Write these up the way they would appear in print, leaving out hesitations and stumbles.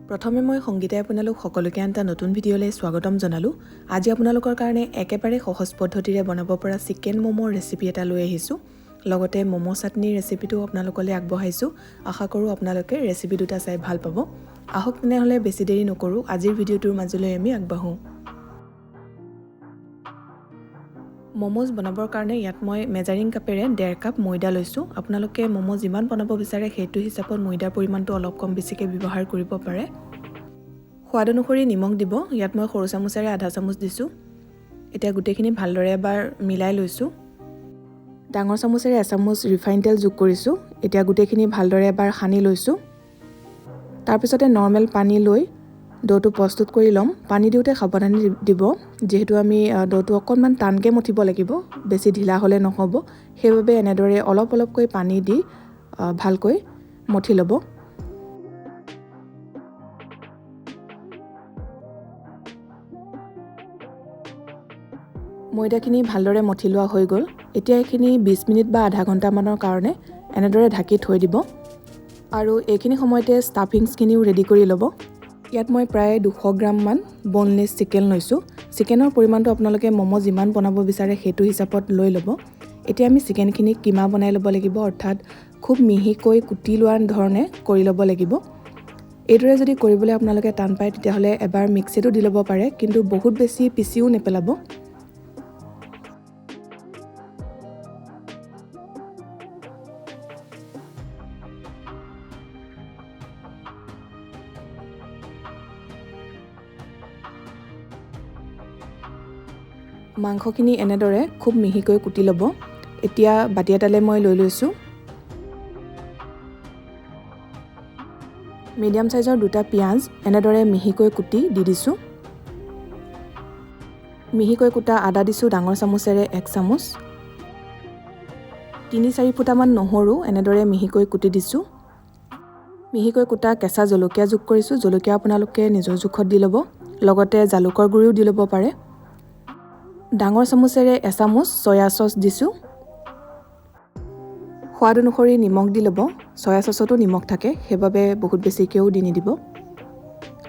প্ৰথমে মই সংগীতাই আপোনালোক সকলোকে এটা নতুন ভিডিঅ'লৈ স্বাগতম জনালোঁ। আজি আপোনালোকৰ কাৰণে একেবাৰে সহজ পদ্ধতিৰে বনাব পৰা চিকেন ম'মৰ ৰেচিপি এটা লৈ আহিছোঁ। লগতে ম'ম' চাটনিৰ ৰেচিপিটো আপোনালোকলৈ আগবঢ়াইছোঁ। আশা কৰোঁ আপোনালোকে ৰেচিপি দুটা চাই ভাল পাব। আহক তেনেহ'লে বেছি দেৰি নকৰোঁ, আজিৰ ভিডিঅ'টোৰ মাজলৈ আমি আগবাঢ়োঁ। ম'ম'জ বনাবৰ কাৰণে ইয়াত মই মেজাৰিং কাপেৰে 1.5 কাপ ময়দা লৈছোঁ। আপোনালোকে ম'ম' যিমান বনাব বিচাৰে সেইটো হিচাপত ময়দাৰ পৰিমাণটো অলপ কম বেছিকৈ ব্যৱহাৰ কৰিব পাৰে। সোৱাদ অনুসৰি নিমখ দিব। ইয়াত মই সৰু চামুচেৰে আধা চামুচ দিছোঁ। এতিয়া গোটেইখিনি ভালদৰে এবাৰ মিলাই লৈছোঁ। ডাঙৰ চামুচেৰে এচামুচ ৰিফাইন তেল যোগ কৰিছোঁ। এতিয়া গোটেইখিনি ভালদৰে এবাৰ সানি লৈছোঁ। তাৰপিছতে নৰ্মেল পানী লৈ ডোটো প্ৰস্তুত কৰি ল'ম। পানী দিওঁতে সাৱধানে দিব, যিহেতু আমি ডোটো অকণমান টানকৈ মঠিব লাগিব, বেছি ঢিলা হ'লে নহ'ব। সেইবাবে এনেদৰে অলপ অলপকৈ পানী দি ভালকৈ মঠি ল'ব। ময়দাখিনি ভালদৰে মঠি লোৱা হৈ গ'ল। এতিয়া এইখিনি 20 মিনিট বা আধা ঘণ্টামানৰ কাৰণে এনেদৰে ঢাকি থৈ দিব আৰু এইখিনি সময়তে ষ্টাফিংছখিনিও ৰেডি কৰি ল'ব। ইয়াত মই প্ৰায় 200 গ্ৰামমান বনলেছ চিকেন লৈছোঁ। চিকেনৰ পৰিমাণটো আপোনালোকে ম'ম' যিমান বনাব বিচাৰে সেইটো হিচাপত লৈ ল'ব। এতিয়া আমি চিকেনখিনি কিমা বনাই ল'ব লাগিব, অৰ্থাৎ খুব মিহিকৈ কুটি লোৱাৰ ধৰণে কৰি ল'ব লাগিব। এইদৰে যদি কৰিবলৈ আপোনালোকে টান পায় তেতিয়াহ'লে এবাৰ মিক্সিতো দি ল'ব পাৰে, কিন্তু বহুত বেছি পিচিও নেপেলাব। মাংসখিনি এনেদৰে খুব মিহিকৈ কুটি ল'ব। এতিয়া বাতি এটালৈ মই লৈ লৈছোঁ। মিডিয়াম চাইজৰ 2টা পিঁয়াজ এনেদৰে মিহিকৈ কুটি দি দিছোঁ। মিহিকৈ কুটা আদা দিছোঁ ডাঙৰ চামুচেৰে 1 চামুচ। 3-4 ফুটামান নহৰু এনেদৰে মিহিকৈ কুটি দিছোঁ। মিহিকৈ কুটা কেঁচা জলকীয়া যোগ কৰিছোঁ। জলকীয়া আপোনালোকে নিজৰ জোখত দি ল'ব। লগতে জালুকৰ গুড়িও দি ল'ব পাৰে। ডাঙৰ চামুচেৰে 1 চামুচ চয়া চচ দিছোঁ। সোৱাদ অনুসৰি নিমখ দি ল'ব। চয়া চচতো নিমখ থাকে, সেইবাবে বহুত বেছিকৈও দি নিদিব।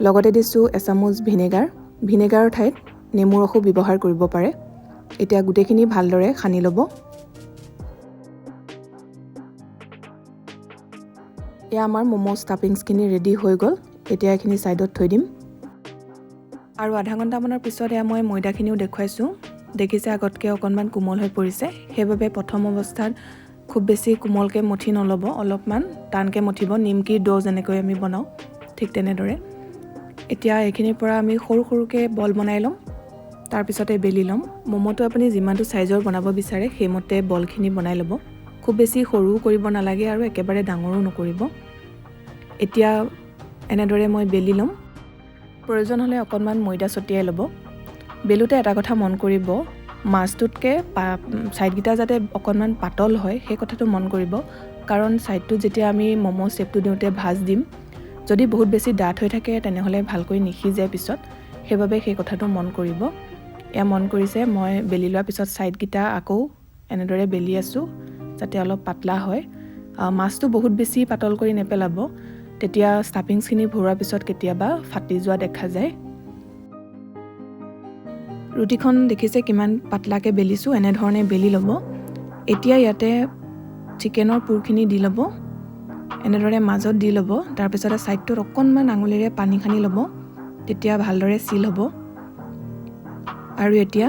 লগতে দিছোঁ 1 চামুচ ভিনেগাৰ। ভিনেগাৰৰ ঠাইত নেমু ৰসো ব্যৱহাৰ কৰিব পাৰে। এতিয়া গোটেইখিনি ভালদৰে সানি ল'ব। এয়া আমাৰ ম'ম' ষ্টাফিংছখিনি ৰেডি হৈ গ'ল। এতিয়া এইখিনি ছাইডত থৈ দিম। আৰু আধা ঘণ্টামানৰ পিছত এয়া মই ময়দাখিনিও দেখুৱাইছোঁ। দেখিছে আগতকৈ অকণমান কোমল হৈ পৰিছে। সেইবাবে প্ৰথম অৱস্থাত খুব বেছি কোমলকৈ মঠি নল'ব, অলপমান টানকৈ মঠিব। নিমকিৰ ডো যেনেকৈ আমি বনাওঁ ঠিক তেনেদৰে। এতিয়া এইখিনিৰ পৰা আমি সৰু সৰুকৈ বল বনাই ল'ম, তাৰপিছতে বেলি ল'ম। ম'ম'টো আপুনি যিমানটো চাইজৰ বনাব বিচাৰে সেইমতে বলখিনি বনাই ল'ব। খুব বেছি সৰুও কৰিব নালাগে আৰু একেবাৰে ডাঙৰো নকৰিব। এতিয়া এনেদৰে মই বেলি ল'ম। প্ৰয়োজন হ'লে অকণমান ময়দা ছটিয়াই ল'ব। বেলোতে এটা কথা মন কৰিব, মাছটোতকৈ ছাইডকেইটা যাতে অকণমান পাতল হয় সেই কথাটো মন কৰিব, কাৰণ ছাইডটোত যেতিয়া আমি ম'ম' শ্বেপটো দিওঁতে ভাজ দিম, যদি বহুত বেছি ডাঠ হৈ থাকে তেনেহ'লে ভালকৈ নিসিজে পিছত। সেইবাবে সেই কথাটো মন কৰিব। এয়া মন কৰিছে। মই বেলি লোৱাৰ পিছত ছাইডকেইটা আকৌ এনেদৰে বেলি আছোঁ যাতে অলপ পাতলা হয়। মাছটো বহুত বেছি পাতল কৰি নেপেলাব, তেতিয়া ষ্টাফিংছখিনি ভৰোৱাৰ পিছত কেতিয়াবা ফাটি যোৱা দেখা যায়। ৰুটিখন দেখিছে কিমান পাতলাকৈ বেলিছোঁ, এনেধৰণে বেলি ল'ব। এতিয়া ইয়াতে চিকেনৰ পুৰখিনি দি ল'ব। এনেদৰে মাজত দি ল'ব। তাৰপিছতে ছাইডটোত অকণমান আঙুলিৰে পানী সানি ল'ব, তেতিয়া ভালদৰে চিল হ'ব। আৰু এতিয়া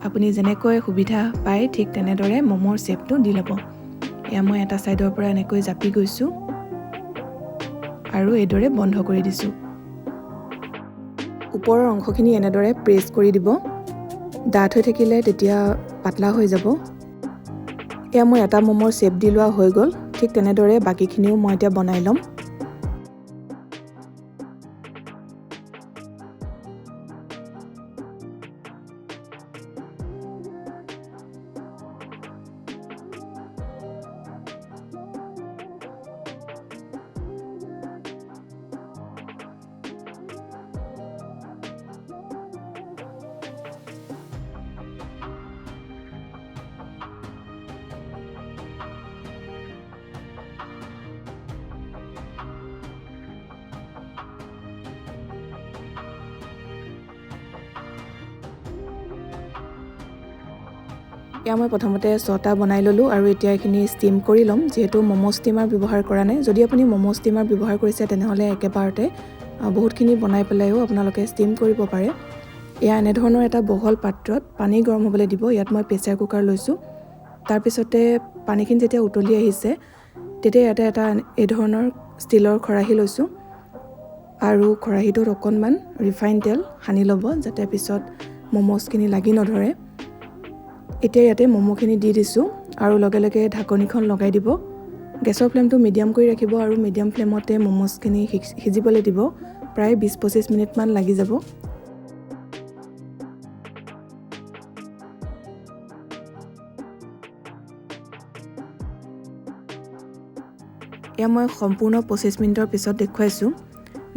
আপুনি যেনেকৈ সুবিধা পায় ঠিক তেনেদৰে ম'মৰ শ্বেপটো দি ল'ব। এয়া মই এটা ছাইডৰ পৰা এনেকৈ জাপি গৈছোঁ আৰু এইদৰে বন্ধ কৰি দিছোঁ। ওপৰৰ অংশখিনি এনেদৰে প্ৰেছ কৰি দিব। ডাঠ হৈ থাকিলে তেতিয়া পাতলা হৈ যাব। এয়া মই এটা ম'মৰ শ্বেপ দি লোৱা হৈ গ'ল। ঠিক তেনেদৰে বাকীখিনিও মই এতিয়া বনাই ল'ম। এয়া মই প্ৰথমতে 6টা বনাই ল'লোঁ আৰু এতিয়া এইখিনি ষ্টিম কৰি ল'ম যেহেতু ম'ম' ষ্টিমাৰ ব্যৱহাৰ কৰা নাই যদি আপুনি ম'ম' ষ্টিমাৰ ব্যৱহাৰ কৰিছে তেনেহ'লে একেবাৰতে বহুতখিনি বনাই পেলাইও আপোনালোকে ষ্টিম কৰিব পাৰে এয়া এনেধৰণৰ এটা বহল পাত্ৰত পানী গৰম হ'বলৈ দিব ইয়াত মই প্ৰেছাৰ কুকাৰ লৈছোঁ তাৰপিছতে পানীখিনি যেতিয়া উতলি আহিছে তেতিয়া ইয়াতে এটা এই ধৰণৰ ষ্টিলৰ খৰাহী লৈছোঁ আৰু খৰাহীটোত অকণমান ৰিফাইন তেল সানি ল'ব যাতে পিছত ম'ম'ছখিনি লাগি নধৰে এতিয়া ইয়াতে ম'ম'খিনি দি দিছোঁ আৰু লগে লগে ঢাকনিখন লগাই দিব গেছৰ ফ্লেমটো মিডিয়াম কৰি ৰাখিব আৰু মিডিয়াম ফ্লেমতে ম'ম'ছখিনি সিজিবলৈ দিব প্ৰায় 20-25 মিনিটমান লাগি যাব এয়া মই সম্পূৰ্ণ 25 মিনিটৰ পিছত দেখুৱাইছোঁ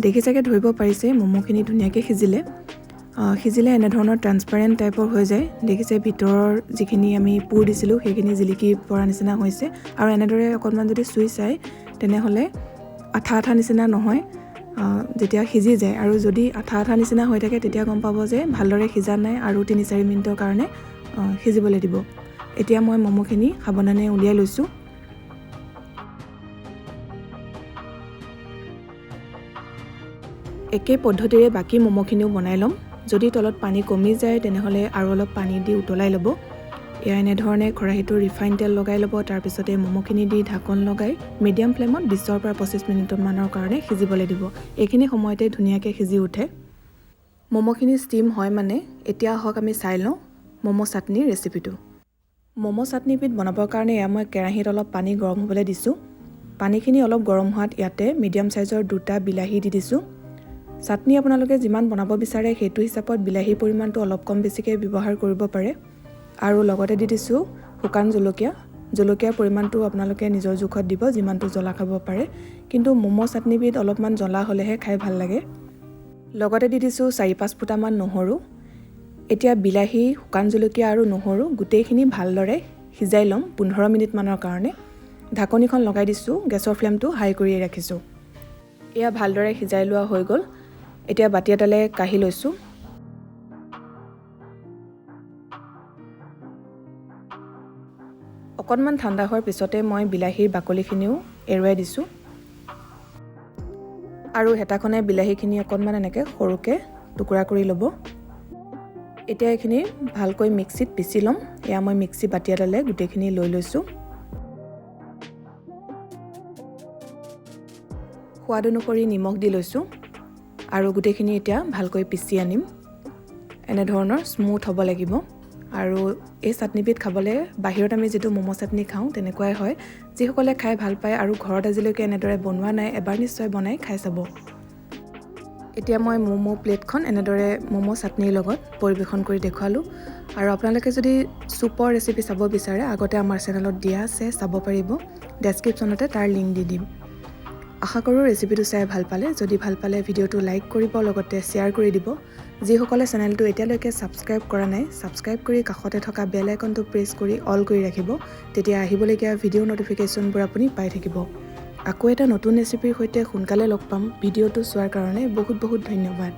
দেখি চাগে ধৰিব পাৰিছে ম'ম'খিনি ধুনীয়াকৈ সিজিলে এনেধৰণৰ ট্ৰান্সপাৰেণ্ট টাইপৰ হৈ যায় দেখিছে ভিতৰৰ যিখিনি আমি পুৰ দিছিলোঁ সেইখিনি জিলিকি পৰা নিচিনা হৈছে আৰু এনেদৰে অকণমান যদি চুই চাই তেনেহ'লে আঠা নিচিনা নহয় যেতিয়া সিজি যায় আৰু যদি আঠা নিচিনা হৈ থাকে তেতিয়া গম পাব যে ভালদৰে সিজা নাই আৰু 3-4 মিনিটৰ কাৰণে সিজিবলৈ দিব এতিয়া মই ম'ম'খিনি সাৱধানে উলিয়াই লৈছোঁ একে পদ্ধতিৰে বাকী ম'ম'খিনিও বনাই ল'ম যদি তলত পানী কমি যায় তেনেহ'লে আৰু অলপ পানী দি উতলাই ল'ব এয়া এনেধৰণে খৰাহীটো ৰিফাইন তেল লগাই ল'ব তাৰপিছতে ম'ম'খিনি দি ঢাকন লগাই মিডিয়াম ফ্লেমত 20-25 মিনিটমানৰ কাৰণে সিজিবলৈ দিব এইখিনি সময়তে ধুনীয়াকৈ সিজি উঠে ম'ম'খিনি ষ্টিম হয় মানে এতিয়া আহক আমি চাই লওঁ ম'ম' চাটনিৰ ৰেচিপিটো ম'ম' চাটনিবিধ বনাবৰ কাৰণে এয়া মই কেৰাহীত অলপ পানী গৰম হ'বলৈ দিছোঁ পানীখিনি অলপ গৰম হোৱাত ইয়াতে মিডিয়াম চাইজৰ 2টা বিলাহী দি দিছোঁ চাটনি আপোনালোকে যিমান বনাব বিচাৰে সেইটো হিচাপত বিলাহীৰ পৰিমাণটো অলপ কম বেছিকৈ ব্যৱহাৰ কৰিব পাৰে আৰু লগতে দি দিছোঁ শুকান জলকীয়াৰ পৰিমাণটো আপোনালোকে নিজৰ জোখত দিব যিমানটো জ্বলা খাব পাৰে কিন্তু ম'ম' চাটনিবিধ অলপমান জ্বলা হ'লেহে খাই ভাল লাগে লগতে দি দিছোঁ 4-5 ফুটামান নহৰু এতিয়া বিলাহী শুকান জলকীয়া আৰু নহৰু গোটেইখিনি ভালদৰে সিজাই ল'ম 15 মিনিটমানৰ কাৰণে ঢাকনিখন লগাই দিছোঁ গেছৰ ফ্লেমটো হাই কৰি ৰাখিছোঁ এয়া ভালদৰে সিজাই লোৱা হৈ গ'ল এতিয়া বাতি এটালে কাঢ়ি লৈছোঁ অকণমান ঠাণ্ডা হোৱাৰ পিছতে মই বিলাহীৰ বাকলিখিনিও এৰুৱাই দিছোঁ আৰু হেতাখনে বিলাহীখিনি অকণমান এনেকৈ সৰুকৈ টুকুৰা কৰি ল'ব এতিয়া এইখিনি ভালকৈ মিক্সিত পিচি ল'ম এয়া মই মিক্সি বাতি এটালে গোটেইখিনি লৈ লৈছোঁ সোৱাদ অনুসৰি নিমখ দি লৈছোঁ আৰু গোটেইখিনি এতিয়া ভালকৈ পিচি আনিম এনেধৰণৰ স্মুথ হ'ব লাগিব আৰু এই চাটনিবিধ খাবলৈ বাহিৰত আমি যিটো ম'ম' চাটনি খাওঁ তেনেকুৱাই হয় যিসকলে খাই ভাল পায় আৰু ঘৰত আজিলৈকে এনেদৰে বনোৱা নাই এবাৰ নিশ্চয় বনাই খাই চাব এতিয়া মই ম'ম' প্লেটখন এনেদৰে ম'ম' চাটনিৰ লগত পৰিৱেশন কৰি দেখুৱালোঁ আৰু আপোনালোকে যদি চুপৰ ৰেচিপি চাব বিচাৰে আগতে আমাৰ চেনেলত দিয়া আছে চাব পাৰিব ডেছক্ৰিপশ্যনতে তাৰ লিংক দি দিম আশা কৰোঁ ৰেচিপিটো চাই ভাল পালে যদি ভাল পালে ভিডিঅ'টো লাইক কৰিব লগতে শ্বেয়াৰ কৰি দিব যিসকলে চেনেলটো এতিয়ালৈকে ছাবস্ক্ৰাইব কৰা নাই ছাবস্ক্ৰাইব কৰি কাষতে থকা বেল আইকনটো প্ৰেছ কৰি অল কৰি ৰাখিব তেতিয়া আহিবলগীয়া ভিডিঅ' নটিফিকেশ্যনবোৰ আপুনি পাই থাকিব আকৌ এটা নতুন ৰেচিপিৰ সৈতে সোনকালে লগ পাম ভিডিঅ'টো চোৱাৰ কাৰণে বহুত বহুত ধন্যবাদ